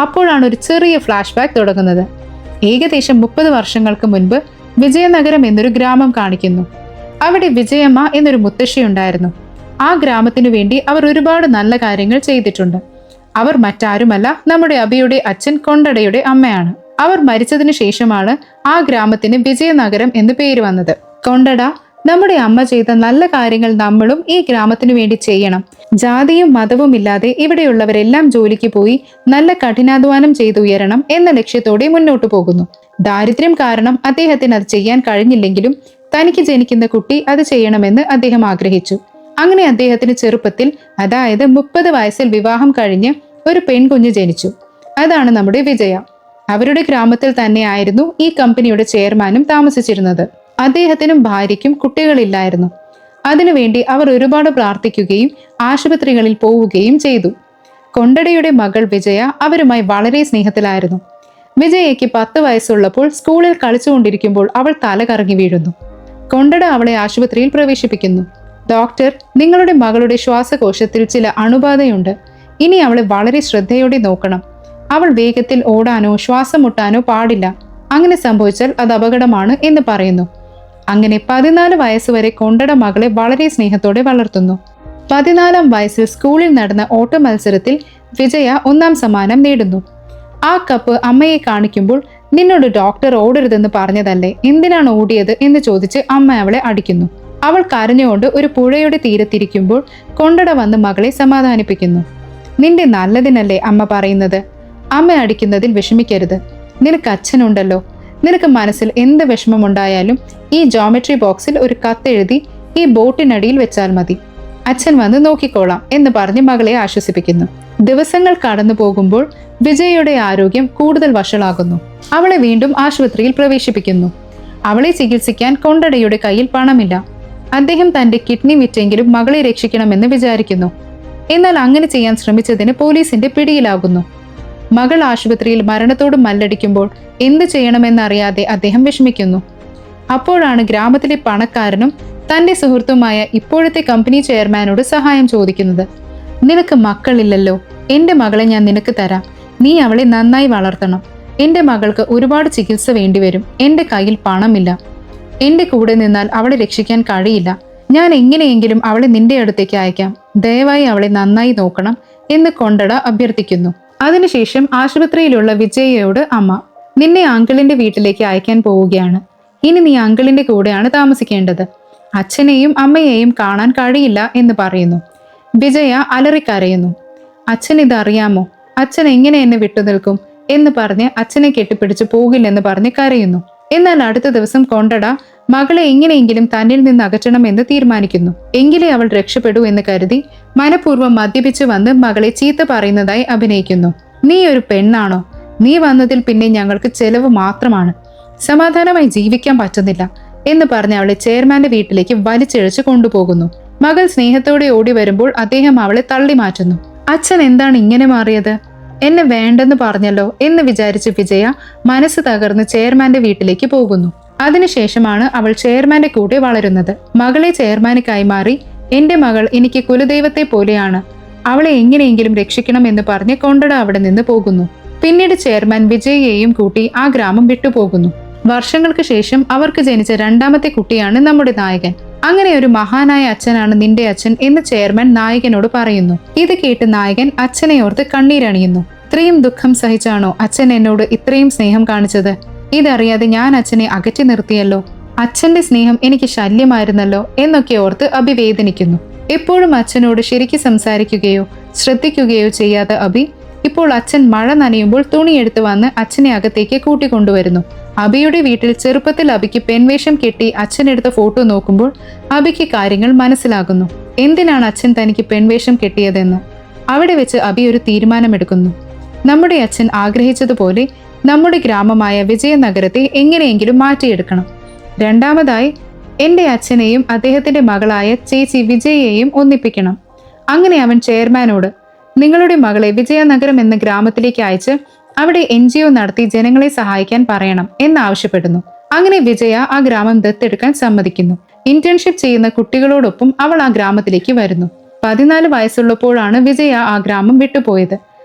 അപ്പോഴാണ് ഒരു ചെറിയ ഫ്ലാഷ് ബാക്ക് തുടങ്ങുന്നത്. ഏകദേശം 30 വർഷങ്ങൾക്ക് മുൻപ് വിജയനഗരം എന്നൊരു ഗ്രാമം കാണിക്കുന്നു. അവിടെ വിജയമ്മ എന്നൊരു മുത്തശ്ശിയുണ്ടായിരുന്നു. ആ ഗ്രാമത്തിനു വേണ്ടി അവർ ഒരുപാട് നല്ല കാര്യങ്ങൾ ചെയ്തിട്ടുണ്ട്. അവർ മറ്റാരുമല്ല, നമ്മുടെ അഭിയുടെ അച്ഛൻ കൊണ്ടടയുടെ അമ്മയാണ്. അവർ മരിച്ചതിന് ശേഷമാണ് ആ ഗ്രാമത്തിന് വിജയനഗരം എന്ന് പേര് വന്നത്. കൊണ്ടട, നമ്മുടെ അമ്മ ചെയ്ത നല്ല കാര്യങ്ങൾ നമ്മളും ഈ ഗ്രാമത്തിനു വേണ്ടി ചെയ്യണം. ജാതിയും മതവും ഇല്ലാതെ ഇവിടെയുള്ളവരെല്ലാം ജോലിക്ക് പോയി നല്ല കഠിനാധ്വാനം ചെയ്തുയരണം എന്ന ലക്ഷ്യത്തോടെ മുന്നോട്ടു പോകുന്നു. ദാരിദ്ര്യം കാരണം അദ്ദേഹത്തിന് അത് ചെയ്യാൻ കഴിഞ്ഞില്ലെങ്കിലും തനിക്ക് ജനിക്കുന്ന കുട്ടി അത് ചെയ്യണമെന്ന് അദ്ദേഹം ആഗ്രഹിച്ചു. അങ്ങനെ അദ്ദേഹത്തിന് ചെറുപ്പത്തിൽ, അതായത് 30 വയസ്സിൽ വിവാഹം കഴിഞ്ഞ് ഒരു പെൺകുഞ്ഞ് ജനിച്ചു. അതാണ് നമ്മുടെ വിജയ. അവരുടെ ഗ്രാമത്തിൽ തന്നെയായിരുന്നു ഈ കമ്പനിയുടെ ചെയർമാനും താമസിച്ചിരുന്നത്. അദ്ദേഹത്തിനും ഭാര്യയ്ക്കും കുട്ടികളില്ലായിരുന്നു. അതിനുവേണ്ടി അവർ ഒരുപാട് പ്രാർത്ഥിക്കുകയും ആശുപത്രികളിൽ പോവുകയും ചെയ്തു. കൊണ്ടടയുടെ മകൾ വിജയ അവരുമായി വളരെ സ്നേഹത്തിലായിരുന്നു. വിജയയ്ക്ക് 10 വയസ്സുള്ളപ്പോൾ സ്കൂളിൽ കളിച്ചുകൊണ്ടിരിക്കുമ്പോൾ അവൾ തല കറങ്ങി വീഴുന്നു. കൊണ്ടട അവളെ ആശുപത്രിയിൽ പ്രവേശിപ്പിക്കുന്നു. ഡോക്ടർ, നിങ്ങളുടെ മകളുടെ ശ്വാസകോശത്തിൽ ചില അണുബാധയുണ്ട്. ഇനി അവളെ വളരെ ശ്രദ്ധയോടെ നോക്കണം. അവൾ വേഗത്തിൽ ഓടാനോ ശ്വാസം മുട്ടാനോ പാടില്ല. അങ്ങനെ സംഭവിച്ചാൽ അത് അപകടമാണ് എന്ന് പറയുന്നു. അങ്ങനെ 14 വയസ്സുവരെ കൊണ്ടട മകളെ വളരെ സ്നേഹത്തോടെ വളർത്തുന്നു. 14-ാം വയസ്സിൽ സ്കൂളിൽ നടന്ന ഓട്ട മത്സരത്തിൽ വിജയ 1-ാം സമ്മാനം നേടുന്നു. ആ കപ്പ് അമ്മയെ കാണിക്കുമ്പോൾ, നിന്നോട് ഡോക്ടർ ഓടരുതെന്ന് പറഞ്ഞതല്ലേ, എന്തിനാണ് ഓടിയത് എന്ന് ചോദിച്ച് അമ്മ അവളെ അടിക്കുന്നു. അവൾ കരഞ്ഞുകൊണ്ട് ഒരു പുഴയുടെ തീരത്തിരിക്കുമ്പോൾ കൊണ്ടട വന്ന് മകളെ സമാധാനിപ്പിക്കുന്നു. നിന്റെ നല്ലതിനല്ലേ അമ്മ പറയുന്നത്, അമ്മ അടിക്കുന്നതിൽ വിഷമിക്കരുത്. നിനക്ക് അച്ഛനുണ്ടല്ലോ, നിനക്ക് മനസ്സിൽ എന്ത് വിഷമമുണ്ടായാലും ഈ ജോമെട്രി ബോക്സിൽ ഒരു കത്തെഴുതി ഈ ബോട്ടിനടിയിൽ വെച്ചാൽ മതി, അച്ഛൻ വന്ന് നോക്കിക്കോളാം എന്ന് പറഞ്ഞ് മകളെ ആശ്വസിപ്പിക്കുന്നു. ദിവസങ്ങൾ കടന്നു പോകുമ്പോൾ വിജയയുടെ ആരോഗ്യം കൂടുതൽ വഷളാകുന്നു. അവളെ വീണ്ടും ആശുപത്രിയിൽ പ്രവേശിപ്പിക്കുന്നു. അവളെ ചികിത്സിക്കാൻ കൊണ്ടടയുടെ കയ്യിൽ പണമില്ല. അദ്ദേഹം തന്റെ കിഡ്നി വിറ്റെങ്കിലും മകളെ രക്ഷിക്കണമെന്ന് വിചാരിക്കുന്നു. എന്നാൽ അങ്ങനെ ചെയ്യാൻ ശ്രമിച്ചതിന് പോലീസിന്റെ പിടിയിലാകുന്നു. മകൾ ആശുപത്രിയിൽ മരണത്തോട് മല്ലടിക്കുമ്പോൾ എന്ത് ചെയ്യണമെന്നറിയാതെ അദ്ദേഹം വിഷമിക്കുന്നു. അപ്പോഴാണ് ഗ്രാമത്തിലെ പണക്കാരനും തന്റെ സുഹൃത്തുമായ ഇപ്പോഴത്തെ കമ്പനി ചെയർമാനോട് സഹായം ചോദിക്കുന്നത്. നിനക്ക് മക്കളില്ലല്ലോ, എന്റെ മകളെ ഞാൻ നിനക്ക് തരാം, നീ അവളെ നന്നായി വളർത്തണം. എന്റെ മകൾക്ക് ഒരുപാട് ചികിത്സ വേണ്ടിവരും, എന്റെ കയ്യിൽ പണമില്ല, എന്റെ കൂടെ നിന്നാൽ അവളെ രക്ഷിക്കാൻ കഴിയില്ല, ഞാൻ എങ്ങനെയെങ്കിലും അവളെ നിന്റെ അടുത്തേക്ക് അയക്കാം, ദയവായി അവളെ നന്നായി നോക്കണം എന്ന് കൊണ്ടട അഭ്യർത്ഥിക്കുന്നു. അതിനുശേഷം ആശുപത്രിയിലുള്ള വിജയയോട് അമ്മ, നിന്നെ അങ്കിളിന്റെ വീട്ടിലേക്ക് അയക്കാൻ പോവുകയാണ്, ഇനി നീ അങ്കിളിന്റെ കൂടെയാണ് താമസിക്കേണ്ടത്, അച്ഛനെയും അമ്മയെയും കാണാൻ കഴിയില്ല എന്ന് പറയുന്നു. വിജയ അലറിക്കരയുന്നു. അച്ഛൻ ഇതറിയാമോ, അച്ഛൻ എങ്ങനെ എന്നെ വിട്ടുനിൽക്കും എന്ന് പറഞ്ഞ് അച്ഛനെ കെട്ടിപ്പിടിച്ച് പോകില്ലെന്ന് പറഞ്ഞ് കരയുന്നു. എന്നാൽ അടുത്ത ദിവസം കൊണ്ടട മകളെ എങ്ങനെയെങ്കിലും തന്നിൽ നിന്ന് അകറ്റണമെന്ന് തീരുമാനിക്കുന്നു. എങ്കിലേ അവൾ രക്ഷപ്പെടൂ എന്ന് കരുതി മനഃപൂർവ്വം മദ്യപിച്ച് വന്ന് മകളെ ചീത്ത പറയുന്നതായി അഭിനയിക്കുന്നു. നീ ഒരു പെണ്ണാണോ, നീ വന്നതിൽ പിന്നെ ഞങ്ങൾക്ക് ചെലവ് മാത്രമാണ്, സമാധാനമായി ജീവിക്കാൻ പറ്റുന്നില്ല എന്ന് പറഞ്ഞ് അവളെ ചെയർമാന്റെ വീട്ടിലേക്ക് വലിച്ചിഴച്ച് കൊണ്ടുപോകുന്നു. മകൾ സ്നേഹത്തോടെ ഓടി വരുമ്പോൾ അദ്ദേഹം അവളെ തള്ളി മാറ്റുന്നു. അച്ഛൻ എന്താണ് ഇങ്ങനെ മാറിയത്, എന്നെ വേണ്ടെന്ന് പറഞ്ഞല്ലോ എന്ന് വിചാരിച്ച് വിജയ മനസ്സ് തകർന്ന് ചെയർമാന്റെ വീട്ടിലേക്ക് പോകുന്നു. അതിനുശേഷമാണ് അവൾ ചെയർമാന്റെ കൂടെ വളരുന്നത്. മകളെ ചെയർമാന് കൈമാറി, എന്റെ മകൾ എനിക്ക് കുലദൈവത്തെ പോലെയാണ്, അവളെ എങ്ങനെയെങ്കിലും രക്ഷിക്കണം എന്ന് പറഞ്ഞ് കൊണ്ടട അവിടെ നിന്ന് പോകുന്നു. പിന്നീട് ചെയർമാൻ വിജയയെയും കൂട്ടി ആ ഗ്രാമം വിട്ടുപോകുന്നു. വർഷങ്ങൾക്ക് ശേഷം അവർക്ക് ജനിച്ച രണ്ടാമത്തെ കുട്ടിയാണ് നമ്മുടെ നായകൻ. അങ്ങനെ ഒരു മഹാനായ അച്ഛനാണ് നിന്റെ അച്ഛൻ എന്ന് ചെയർമാൻ നായകനോട് പറയുന്നു. ഇത് കേട്ട് നായകൻ അച്ഛനെ ഓർത്ത് കണ്ണീരണിയുന്നു. ഇത്രയും ദുഃഖം സഹിച്ചാണോ അച്ഛൻ എന്നോട് ഇത്രയും സ്നേഹം കാണിച്ചത്, ഇതറിയാതെ ഞാൻ അച്ഛനെ അകറ്റി നിർത്തിയല്ലോ, അച്ഛന്റെ സ്നേഹം എനിക്ക് ശല്യമായിരുന്നല്ലോ എന്നൊക്കെ ഓർത്ത് അഭിവേദനിക്കുന്നു. എപ്പോഴും അച്ഛനോട് ശരിക്ക് സംസാരിക്കുകയോ ശ്രദ്ധിക്കുകയോ ചെയ്യാത്ത അഭി ഇപ്പോൾ അച്ഛൻ മഴ നനയുമ്പോൾ തുണിയെടുത്ത് വന്ന് അച്ഛനെ അകത്തേക്ക് കൂട്ടിക്കൊണ്ടുവരുന്നു. അബിയുടെ വീട്ടിൽ ചെറുപ്പത്തിൽ അബിക്ക് പെൺവേഷം കെട്ടി അച്ഛനെടുത്ത ഫോട്ടോ നോക്കുമ്പോൾ അബിക്ക് കാര്യങ്ങൾ മനസ്സിലാകുന്നു. എന്തിനാണ് അച്ഛൻ തനിക്ക് പെൺവേഷം കെട്ടിയതെന്ന്. അവിടെ വെച്ച് അബി ഒരു തീരുമാനമെടുക്കുന്നു. നമ്മുടെ അച്ഛൻ ആഗ്രഹിച്ചതുപോലെ നമ്മുടെ ഗ്രാമമായ വിജയനഗരത്തെ എങ്ങനെയെങ്കിലും മാറ്റിയെടുക്കണം. രണ്ടാമതായി എന്റെ അച്ഛനെയും അദ്ദേഹത്തിന്റെ മകളായ ചേച്ചി വിജയയെയും ഒന്നിപ്പിക്കണം. അങ്ങനെ അവൻ ചെയർമാനോട് നിങ്ങളുടെ മകളെ വിജയനഗരം എന്ന ഗ്രാമത്തിലേക്ക് അയച്ച് അവിടെ NGO നടത്തി ജനങ്ങളെ സഹായിക്കാൻ പറയണം എന്നാവശ്യപ്പെടുന്നു. അങ്ങനെ വിജയ ആ ഗ്രാമം ദത്തെടുക്കാൻ സമ്മതിക്കുന്നു. ഇന്റേൺഷിപ്പ് ചെയ്യുന്ന കുട്ടികളോടൊപ്പം അവൾ ആ ഗ്രാമത്തിലേക്ക് വരുന്നു. 14 വയസ്സുള്ളപ്പോഴാണ് വിജയ ആ ഗ്രാമം വിട്ടുപോയത്.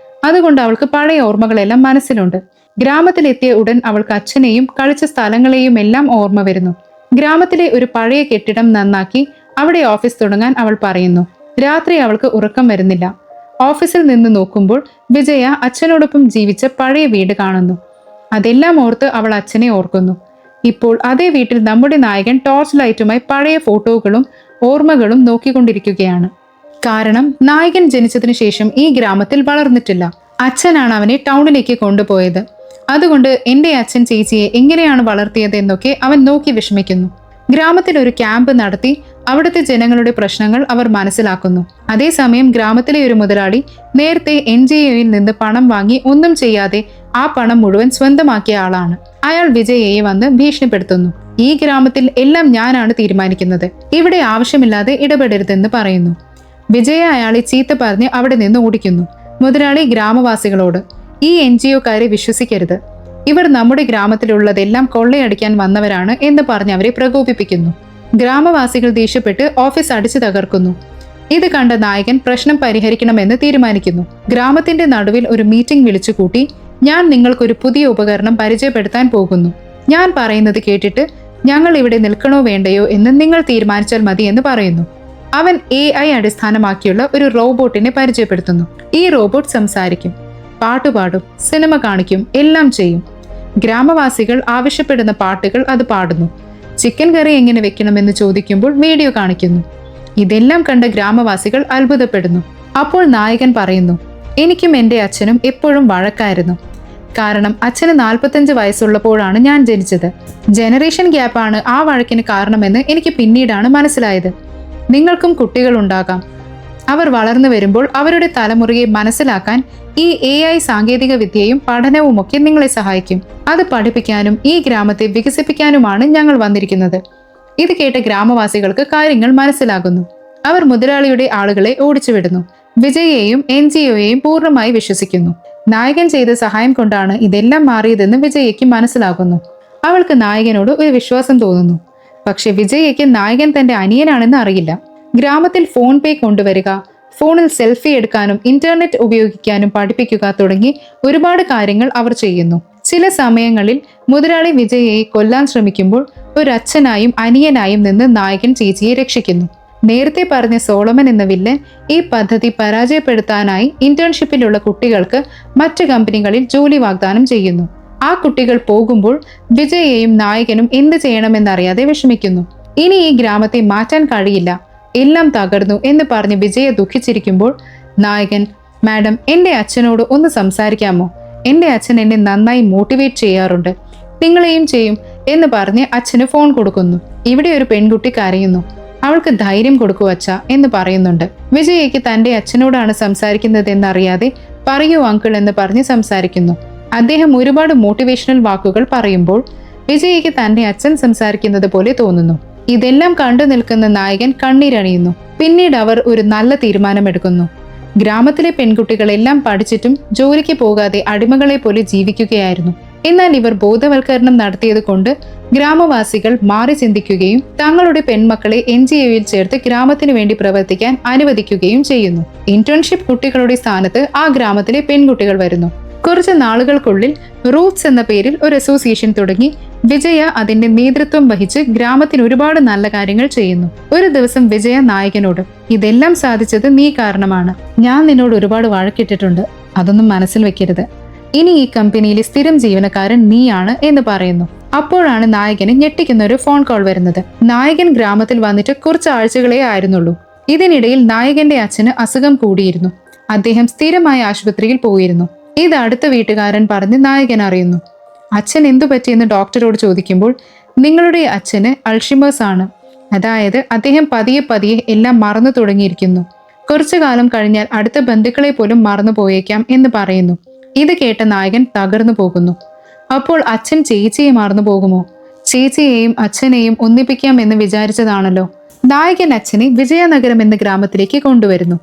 അതുകൊണ്ട് അവൾക്ക് പഴയ ഓർമ്മകളെല്ലാം മനസ്സിലുണ്ട്. ഗ്രാമത്തിലെത്തിയ ഉടൻ അവൾക്ക് അച്ഛനെയും കളിച്ച സ്ഥലങ്ങളെയും എല്ലാം ഓർമ്മ വരുന്നു. ഗ്രാമത്തിലെ ഒരു പഴയ കെട്ടിടം നന്നാക്കി അവിടെ ഓഫീസ് തുടങ്ങാൻ അവൾ പറയുന്നു. രാത്രി അവൾക്ക് ഉറക്കം വരുന്നില്ല. ഓഫീസിൽ നിന്ന് നോക്കുമ്പോൾ വിജയ അച്ഛനോടൊപ്പം ജീവിച്ച പഴയ വീട് കാണുന്നു. അതെല്ലാം ഓർത്ത് അവൾ അച്ഛനെ ഓർക്കുന്നു. ഇപ്പോൾ അതേ വീട്ടിൽ നമ്മുടെ നായകൻ ടോർച്ച് ലൈറ്റുമായി പഴയ ഫോട്ടോകളും ഓർമ്മകളും നോക്കിക്കൊണ്ടിരിക്കുകയാണ്. കാരണം നായകൻ ജനിച്ചതിനു ശേഷം ഈ ഗ്രാമത്തിൽ വളർന്നിട്ടില്ല. അച്ഛനാണ് അവനെ ടൗണിലേക്ക് കൊണ്ടുപോയത്. അതുകൊണ്ട് എന്റെ അച്ഛൻ ചേച്ചിയെ എങ്ങനെയാണ് വളർത്തിയത് എന്നൊക്കെ അവൻ നോക്കി വിഷമിക്കുന്നു. ഗ്രാമത്തിൽ ഒരു ക്യാമ്പ് നടത്തി അവിടുത്തെ ജനങ്ങളുടെ പ്രശ്നങ്ങൾ അവർ മനസ്സിലാക്കുന്നു. അതേസമയം ഗ്രാമത്തിലെ ഒരു മുതലാളി നേരത്തെ NGOയിൽ നിന്ന് പണം വാങ്ങി ഒന്നും ചെയ്യാതെ ആ പണം മുഴുവൻ സ്വന്തമാക്കിയ ആളാണ്. അയാൾ വിജയയെ വന്ന് ഭീഷണിപ്പെടുത്തുന്നു. ഈ ഗ്രാമത്തിൽ എല്ലാം ഞാനാണ് തീരുമാനിക്കുന്നത്, ഇവിടെ ആവശ്യമില്ലാതെ ഇടപെടരുതെന്ന് പറയുന്നു. വിജയ അയാളെ ചീത്ത പറഞ്ഞ് അവിടെ നിന്ന് ഓടിക്കുന്നു. മുതലാളി ഗ്രാമവാസികളോട് ഈ NGOക്കാരെ വിശ്വസിക്കരുത്, ഇവർ നമ്മുടെ ഗ്രാമത്തിലുള്ളതെല്ലാം കൊള്ളയടിക്കാൻ വന്നവരാണ് എന്ന് പറഞ്ഞ് അവരെ പ്രകോപിപ്പിക്കുന്നു. ഗ്രാമവാസികൾ ദേഷ്യപ്പെട്ട് ഓഫീസ് അടിച്ചു തകർക്കുന്നു. ഇത് കണ്ട നായകൻ പ്രശ്നം പരിഹരിക്കണമെന്ന് തീരുമാനിക്കുന്നു. ഗ്രാമത്തിന്റെ നടുവിൽ ഒരു മീറ്റിംഗ് വിളിച്ചു കൂട്ടി, ഞാൻ നിങ്ങൾക്കൊരു പുതിയ ഉപകരണം പരിചയപ്പെടുത്താൻ പോകുന്നു. ഞാൻ പറയുന്നത് കേട്ടിട്ട് ഞങ്ങൾ ഇവിടെ നിൽക്കണോ വേണ്ടയോ എന്ന് നിങ്ങൾ തീരുമാനിച്ചാൽ മതി എന്ന് പറയുന്നു. അവൻ AI അടിസ്ഥാനമാക്കിയുള്ള ഒരു റോബോട്ടിനെ പരിചയപ്പെടുത്തുന്നു. ഈ റോബോട്ട് സംസാരിക്കും, പാട്ടുപാടും, സിനിമ കാണിക്കും, എല്ലാം ചെയ്യും. ഗ്രാമവാസികൾ ആവശ്യപ്പെടുന്ന പാട്ടുകൾ അത് പാടുന്നു. ചിക്കൻ കറി എങ്ങനെ വെക്കണമെന്ന് ചോദിക്കുമ്പോൾ വീഡിയോ കാണിക്കുന്നു. ഇതെല്ലാം കണ്ട ഗ്രാമവാസികൾ അത്ഭുതപ്പെടുന്നു. അപ്പോൾ നായകൻ പറയുന്നു, എനിക്കും എൻ്റെ അച്ഛനും എപ്പോഴും വഴക്കായിരുന്നു. കാരണം അച്ഛന് 45 വയസ്സുള്ളപ്പോഴാണ് ഞാൻ ജനിച്ചത്. ജനറേഷൻ ഗ്യാപ്പാണ് ആ വഴക്കിന് കാരണമെന്ന് എനിക്ക് പിന്നീടാണ് മനസ്സിലായത്. നിങ്ങൾക്കും കുട്ടികളുണ്ടാകാം. അവർ വളർന്നു വരുമ്പോൾ അവരുടെ തലമുറയെ മനസ്സിലാക്കാൻ ഈ AI സാങ്കേതിക വിദ്യയും പഠനവുമൊക്കെ നിങ്ങളെ സഹായിക്കും. അത് പഠിപ്പിക്കാനും ഈ ഗ്രാമത്തെ വികസിപ്പിക്കാനുമാണ് ഞങ്ങൾ വന്നിരിക്കുന്നത്. ഇത് കേട്ട ഗ്രാമവാസികൾക്ക് കാര്യങ്ങൾ മനസ്സിലാകുന്നു. അവർ മുതലാളിയുടെ ആളുകളെ ഓടിച്ചുവിടുന്നു. വിജയയെയും NGOയെയും പൂർണ്ണമായി വിശ്വസിക്കുന്നു. നായകൻ ചെയ്ത സഹായം കൊണ്ടാണ് ഇതെല്ലാം മാറിയതെന്ന് വിജയയ്ക്ക് മനസ്സിലാകുന്നു. അവൾക്ക് നായകനോട് ഒരു വിശ്വാസം തോന്നുന്നു. പക്ഷെ വിജയയ്ക്ക് നായകൻ തന്റെ അനിയനാണെന്ന് അറിയില്ല. ഗ്രാമത്തിൽ ഫോൺ പേ കൊണ്ടുവരിക, ഫോണിൽ സെൽഫി എടുക്കാനും ഇന്റർനെറ്റ് ഉപയോഗിക്കാനും പഠിപ്പിക്കുക തുടങ്ങി ഒരുപാട് കാര്യങ്ങൾ അവർ ചെയ്യുന്നു. ചില സമയങ്ങളിൽ മുതലാളി വിജയയെ കൊല്ലാൻ ശ്രമിക്കുമ്പോൾ ഒരു അച്ഛനായും അനിയനായും നിന്ന് നായകൻ ചേച്ചിയെ രക്ഷിക്കുന്നു. നേരത്തെ പറഞ്ഞ സോളമൻ എന്ന വില്ലൻ ഈ പദ്ധതി പരാജയപ്പെടുത്താനായി ഇന്റേൺഷിപ്പിലുള്ള കുട്ടികൾക്ക് മറ്റ് കമ്പനികളിൽ ജോലി വാഗ്ദാനം ചെയ്യുന്നു. ആ കുട്ടികൾ പോകുമ്പോൾ വിജയയും നായകനും എന്ത് ചെയ്യണമെന്നറിയാതെ വിഷമിക്കുന്നു. ഇനി ഈ ഗ്രാമത്തെ മാറ്റാൻ കഴിയില്ല, എല്ലാം തകർന്നു എന്ന് പറഞ്ഞ് വിജയ ദുഃഖിച്ചിരിക്കുമ്പോൾ നായകൻ, മാഡം, എന്റെ അച്ഛനോട് ഒന്ന് സംസാരിക്കാമോ? എന്റെ അച്ഛൻ എന്നെ നന്നായി മോട്ടിവേറ്റ് ചെയ്യാറുണ്ട്, നിങ്ങളെയും ചെയ്യും എന്ന് പറഞ്ഞ് അച്ഛന് ഫോൺ കൊടുക്കുന്നു. ഇവിടെ ഒരു പെൺകുട്ടി കരയുന്നു. അവൾക്ക് ധൈര്യം കൊടുക്കൂ അച്ഛ എന്ന് പറയുന്നുണ്ട്. വിജയയ്ക്ക് തന്റെ അച്ഛനോടാണ് സംസാരിക്കുന്നത് എന്നറിയാതെ പറയൂ അങ്കിൾ എന്ന് പറഞ്ഞ് സംസാരിക്കുന്നു. അദ്ദേഹം ഒരുപാട് മോട്ടിവേഷണൽ വാക്കുകൾ പറയുമ്പോൾ വിജയയ്ക്ക് തന്റെ അച്ഛൻ സംസാരിക്കുന്നത് പോലെ തോന്നുന്നു. ഇതെല്ലാം കണ്ടു നിൽക്കുന്ന നായകൻ കണ്ണീരണിയുന്നു. പിന്നീട് അവർ ഒരു നല്ല തീരുമാനമെടുക്കുന്നു. ഗ്രാമത്തിലെ പെൺകുട്ടികളെല്ലാം പഠിച്ചിട്ടും ജോലിക്ക് പോകാതെ അടിമകളെ പോലെ ജീവിക്കുകയായിരുന്നു. എന്നാൽ ഇവർ ബോധവൽക്കരണം നടത്തിയത് കൊണ്ട് ഗ്രാമവാസികൾ മാറി ചിന്തിക്കുകയും തങ്ങളുടെ പെൺമക്കളെ NGOയിൽ ചേർത്ത് ഗ്രാമത്തിനു വേണ്ടി പ്രവർത്തിക്കാൻ അനുവദിക്കുകയും ചെയ്യുന്നു. ഇന്റേൺഷിപ്പ് കുട്ടികളുടെ സ്ഥാനത്ത് ആ ഗ്രാമത്തിലെ പെൺകുട്ടികൾ വരുന്നു. കുറച്ച് നാളുകൾക്കുള്ളിൽ റൂട്ട്സ് എന്ന പേരിൽ ഒരു അസോസിയേഷൻ തുടങ്ങി വിജയ അതിന്റെ നേതൃത്വം വഹിച്ച് ഗ്രാമത്തിന് ഒരുപാട് നല്ല കാര്യങ്ങൾ ചെയ്യുന്നു. ഒരു ദിവസം വിജയ നായകനോട്, ഇതെല്ലാം സാധിച്ചത് നീ കാരണമാണ്. ഞാൻ നിന്നോട് ഒരുപാട് വഴക്കിട്ടിട്ടുണ്ട്, അതൊന്നും മനസ്സിൽ വെക്കരുത്. ഇനി ഈ കമ്പനിയിലെ സ്ഥിരം ജീവനക്കാരൻ നീയാണ് എന്ന് പറയുന്നു. അപ്പോഴാണ് നായകന് ഞെട്ടിക്കുന്ന ഒരു ഫോൺ കോൾ വരുന്നത്. നായകൻ ഗ്രാമത്തിൽ വന്നിട്ട് കുറച്ച് ആഴ്ചകളെ ആയിരുന്നുള്ളൂ. ഇതിനിടയിൽ നായകന്റെ അച്ഛന് അസുഖം കൂടിയിരുന്നു. അദ്ദേഹം സ്ഥിരമായ ആശുപത്രിയിൽ പോയിരുന്നു. ഇത് അടുത്ത വീട്ടുകാരൻ പറഞ്ഞ് നായകൻ അറിയുന്നു. അച്ഛൻ എന്തു പറ്റിയെന്ന് ഡോക്ടറോട് ചോദിക്കുമ്പോൾ, നിങ്ങളുടെ അച്ഛന് അൾഷിമേഴ്സ് ആണ്, അതായത് അദ്ദേഹം പതിയെ പതിയെ എല്ലാം മറന്നു തുടങ്ങിയിരിക്കുന്നു. കുറച്ചു കാലം കഴിഞ്ഞാൽ അടുത്ത ബന്ധുക്കളെ പോലും മറന്നു പോയേക്കാം എന്ന് പറയുന്നു. ഇത് കേട്ട നായകൻ തകർന്നു പോകുന്നു. അപ്പോൾ അച്ഛൻ ചേച്ചിയെ മറന്നു പോകുമോ? ചേച്ചിയെയും അച്ഛനെയും ഒന്നിപ്പിക്കാം എന്ന് വിചാരിച്ചതാണല്ലോ. നായകൻ അച്ഛനെ വിജയനഗരം എന്ന ഗ്രാമത്തിലേക്ക് കൊണ്ടുവരുന്നു.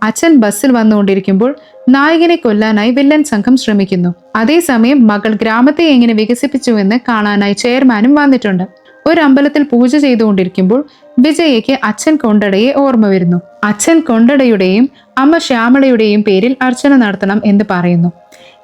അച്ഛൻ ബസ്സിൽ വന്നുകൊണ്ടിരിക്കുമ്പോൾ നായകനെ കൊല്ലാനായി വില്ലൻ സംഘം ശ്രമിക്കുന്നു. അതേസമയം മകൾ ഗ്രാമത്തെ എങ്ങനെ വികസിപ്പിച്ചുവെന്ന് കാണാനായി ചെയർമാനും വന്നിട്ടുണ്ട്. ഒരു അമ്പലത്തിൽ പൂജ ചെയ്തുകൊണ്ടിരിക്കുമ്പോൾ വിജയയ്ക്ക് അച്ഛൻ കൊണ്ടടയെ ഓർമ്മ വരുന്നു. അച്ഛൻ കൊണ്ടടയുടെയും അമ്മ ശ്യാമളയുടെയും പേരിൽ അർച്ചന നടത്തണം എന്ന് പറയുന്നു.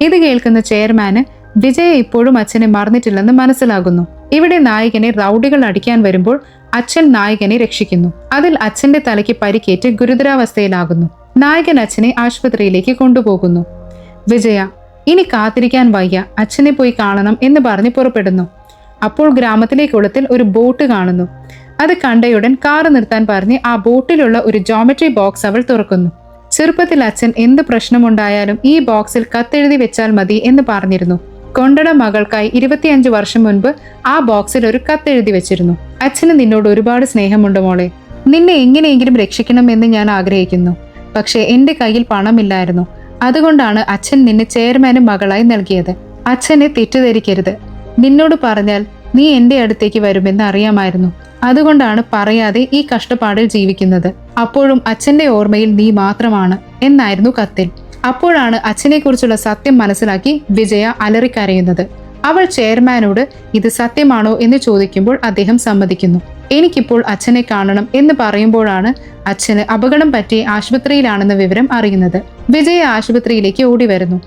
ഇത് കേൾക്കുന്ന ചെയർമാന് വിജയ ഇപ്പോഴും അച്ഛനെ മറന്നിട്ടില്ലെന്ന് മനസ്സിലാകുന്നു. ഇവിടെ നായകനെ റൗഡികൾ അടിക്കാൻ വരുമ്പോൾ അച്ഛൻ നായകനെ രക്ഷിക്കുന്നു. അതിൽ അച്ഛന്റെ തലയ്ക്ക് പരിക്കേറ്റ് ഗുരുതരാവസ്ഥയിലാകുന്നു. നായകൻ അച്ഛനെ ആശുപത്രിയിലേക്ക് കൊണ്ടുപോകുന്നു. വിജയ, ഇനി കാത്തിരിക്കാൻ വയ്യ, അച്ഛനെ പോയി കാണണം എന്ന് പറഞ്ഞ് പുറപ്പെടുന്നു. അപ്പോൾ ഗ്രാമത്തിലെ കുളത്തിൽ ഒരു ബോട്ട് കാണുന്നു. അത് കണ്ടയുടൻ കാറ് നിർത്താൻ പറഞ്ഞ് ആ ബോട്ടിലുള്ള ഒരു ജോമെട്രി ബോക്സ് അവൾ തുറക്കുന്നു. ചെറുപ്പത്തിൽ അച്ഛൻ എന്ത് പ്രശ്നമുണ്ടായാലും ഈ ബോക്സിൽ കത്തെഴുതി വെച്ചാൽ മതി എന്ന് പറഞ്ഞിരുന്നു. കൊണ്ടട മകൾക്കായി 25 വർഷം മുൻപ് ആ ബോക്സിൽ ഒരു കത്തെഴുതി വെച്ചിരുന്നു. അച്ഛന് നിന്നോട് ഒരുപാട് സ്നേഹമുണ്ട് മോളെ, നിന്നെ എങ്ങനെയെങ്കിലും രക്ഷിക്കണമെന്ന് ഞാൻ ആഗ്രഹിക്കുന്നു. പക്ഷേ എന്റെ കയ്യിൽ പണമില്ലായിരുന്നു. അതുകൊണ്ടാണ് അച്ഛൻ നിന്നെ ചെയർമാന് മകളായി നൽകിയത്. അച്ഛനെ തെറ്റിദ്ധരിക്കരുത്. നിന്നോട് പറഞ്ഞാൽ നീ എന്റെ അടുത്തേക്ക് വരുമെന്ന് അറിയാമായിരുന്നു. അതുകൊണ്ടാണ് പറയാതെ ഈ കഷ്ടപ്പാടിൽ ജീവിക്കുന്നത്. അപ്പോഴും അച്ഛന്റെ ഓർമ്മയിൽ നീ മാത്രമാണ് എന്നായിരുന്നു കത്തിൽ. അപ്പോഴാണ് അച്ഛനെ കുറിച്ചുള്ള സത്യം മനസ്സിലാക്കി വിജയ അലറിക്കരയുന്നത്. അവൾ ചെയർമാനോട് ഇത് സത്യമാണോ എന്ന് ചോദിക്കുമ്പോൾ അദ്ദേഹം സമ്മതിക്കുന്നു. എനിക്കിപ്പോൾ അച്ഛനെ കാണണം എന്ന് പറയുമ്പോഴാണ് അച്ഛന് അപകടം പറ്റി ആശുപത്രിയിലാണെന്ന വിവരം അറിയുന്നത്. വിജയ ആശുപത്രിയിലേക്ക് ഓടി വരുന്നു.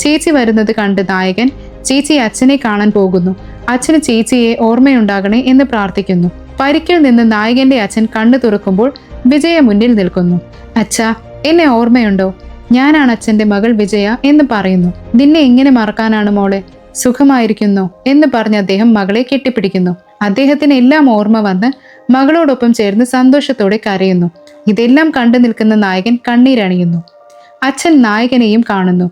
ചേച്ചി വരുന്നത് കണ്ട് നായകൻ ചേച്ചി അച്ഛനെ കാണാൻ പോകുന്നു. അച്ഛന് ചേച്ചിയെ ഓർമ്മയുണ്ടാകണേ എന്ന് പ്രാർത്ഥിക്കുന്നു. പരിക്കിൽ നിന്ന് നായകന്റെ അച്ഛൻ കണ്ണു തുറക്കുമ്പോൾ വിജയ മുന്നിൽ നിൽക്കുന്നു. അച്ഛാ, എന്നെ ഓർമ്മയുണ്ടോ? ഞാനാണ് അച്ഛന്റെ മകൾ വിജയ എന്ന് പറയുന്നു. നിന്നെ എങ്ങനെ മറക്കാനാണ് മോളെ, സുഖമായിരിക്കുന്നോ എന്ന് പറഞ്ഞ് അദ്ദേഹം മകളെ കെട്ടിപ്പിടിക്കുന്നു. അദ്ദേഹത്തിന് എല്ലാം ഓർമ്മ വന്ന് മകളോടൊപ്പം ചേർന്ന് സന്തോഷത്തോടെ കരയുന്നു. ഇതെല്ലാം കണ്ടു നിൽക്കുന്ന നായകൻ കണ്ണീരണിയുന്നു. അച്ഛൻ നായകനെയും കാണുന്നു.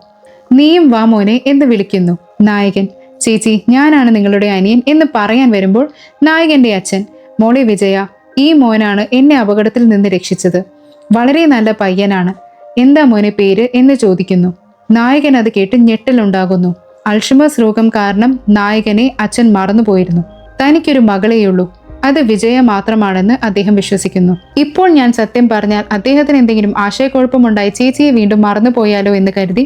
നീയും വാ മോനെ എന്ന് വിളിക്കുന്നു. നായകൻ, ചേച്ചി, ഞാനാണ് നിങ്ങളുടെ അനിയൻ എന്ന് പറയാൻ വരുമ്പോൾ നായകന്റെ അച്ഛൻ, മോളെ വിജയ, ഈ മോനാണ് എന്നെ അപകടത്തിൽ നിന്ന് രക്ഷിച്ചത്. വളരെ നല്ല പയ്യനാണ്. എന്താ മോനെ പേര് എന്ന് ചോദിക്കുന്നു. നായകൻ അത് കേട്ട് ഞെട്ടലുണ്ടാകുന്നു. അൾഷിമേഴ്സ് രോഗം കാരണം നായകനെ അച്ഛൻ മറന്നുപോയിരുന്നു. തനിക്കൊരു മകളെയുള്ളൂ. അത് വിജയ മാത്രമാണെന്ന് അദ്ദേഹം വിശ്വസിക്കുന്നു. ഇപ്പോൾ ഞാൻ സത്യം പറഞ്ഞാൽ അദ്ദേഹത്തിന് എന്തെങ്കിലും ആശയക്കുഴപ്പമുണ്ടായി ചേച്ചിയെ വീണ്ടും മറന്നുപോയാലോ എന്ന് കരുതി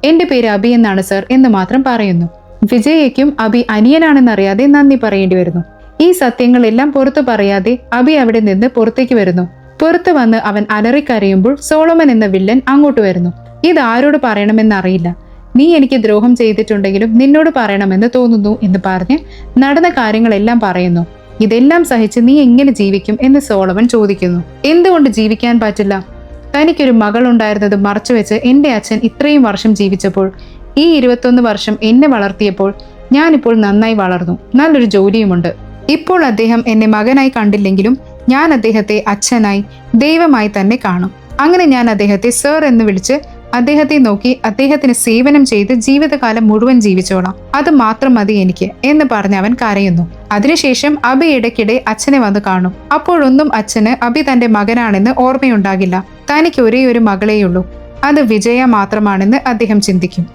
എന്റെ പേര് അബി എന്നാണ് സർ എന്ന് മാത്രം പറയുന്നു. വിജയയ്ക്കും അബി അനിയനാണെന്നറിയാതെ നന്ദി പറയേണ്ടി വരുന്നു. ഈ സത്യങ്ങളെല്ലാം പുറത്തു പറയാതെ അബി അവിടെ നിന്ന് പുറത്തേക്ക് വരുന്നു. പുറത്തു വന്ന് അവൻ അലറിക്കരയുമ്പോൾ സോളമൻ എന്ന വില്ലൻ അങ്ങോട്ട് വരുന്നു. ഇത് ആരോട് പറയണമെന്നറിയില്ല, നീ എനിക്ക് ദ്രോഹം ചെയ്തിട്ടുണ്ടെങ്കിലും നിന്നോട് പറയണമെന്ന് തോന്നുന്നു എന്ന് പറഞ്ഞ് നടന്ന കാര്യങ്ങളെല്ലാം പറയുന്നു. ഇതെല്ലാം സഹിച്ച് നീ എങ്ങനെ ജീവിക്കും എന്ന് സോളമൻ ചോദിക്കുന്നു. എന്തുകൊണ്ട് ജീവിക്കാൻ പറ്റില്ല? തനിക്കൊരു മകൾ ഉണ്ടായിരുന്നത് മറച്ചുവെച്ച് എന്റെ അച്ഛൻ ഇത്രയും വർഷം ജീവിച്ചപ്പോൾ, ഈ 21 വർഷം എന്നെ വളർത്തിയപ്പോൾ ഞാനിപ്പോൾ നന്നായി വളർന്നു, നല്ലൊരു ജോലിയുമുണ്ട്. ഇപ്പോൾ അദ്ദേഹം എന്നെ മകനായി കണ്ടില്ലെങ്കിലും ഞാൻ അദ്ദേഹത്തെ അച്ഛനായി, ദൈവമായി തന്നെ കാണും. അങ്ങനെ ഞാൻ അദ്ദേഹത്തെ സർ എന്ന് വിളിച്ച് അദ്ദേഹത്തെ നോക്കി അദ്ദേഹത്തിന് സേവനം ചെയ്ത് ജീവിതകാലം മുഴുവൻ ജീവിച്ചോളാം. അത് മാത്രം മതി എനിക്ക് എന്ന് പറഞ്ഞ് അവൻ കരയുന്നു. അതിനുശേഷം അബി ഇടയ്ക്കിടെ അച്ഛനെ വന്ന് കാണും. അപ്പോഴൊന്നും അച്ഛന് അബി തന്റെ മകനാണെന്ന് ഓർമ്മയുണ്ടാകില്ല. തനിക്ക് ഒരേ ഒരു മകളെയുള്ളൂ, അത് വിജയ മാത്രമാണെന്ന് അദ്ദേഹം ചിന്തിക്കും.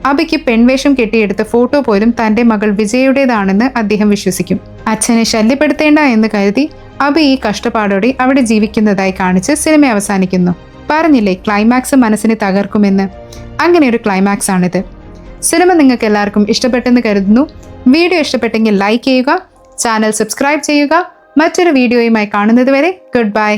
അബിക്ക് പെൺവേഷം കെട്ടിയെടുത്ത ഫോട്ടോ പോലും തന്റെ മകൾ വിജയുടേതാണെന്ന് അദ്ദേഹം വിശ്വസിക്കും. അച്ഛനെ ശല്യപ്പെടുത്തേണ്ട എന്ന് കരുതി അബി ഈ കഷ്ടപ്പാടോടെ അവിടെ ജീവിക്കുന്നതായി കാണിച്ച് സിനിമ അവസാനിക്കുന്നു. പറഞ്ഞില്ലേ ക്ലൈമാക്സ് മനസ്സിനെ തകർക്കുമെന്ന്. അങ്ങനെ ഒരു ക്ലൈമാക്സ് ആണിത്. സിനിമ നിങ്ങൾക്ക് എല്ലാവർക്കും ഇഷ്ടപ്പെട്ടെന്ന് കരുതുന്നു. വീഡിയോ ഇഷ്ടപ്പെട്ടെങ്കിൽ ലൈക്ക് ചെയ്യുക, ചാനൽ സബ്സ്ക്രൈബ് ചെയ്യുക. മറ്റൊരു വീഡിയോയുമായി കാണുന്നത് വരെ ഗുഡ് ബൈ.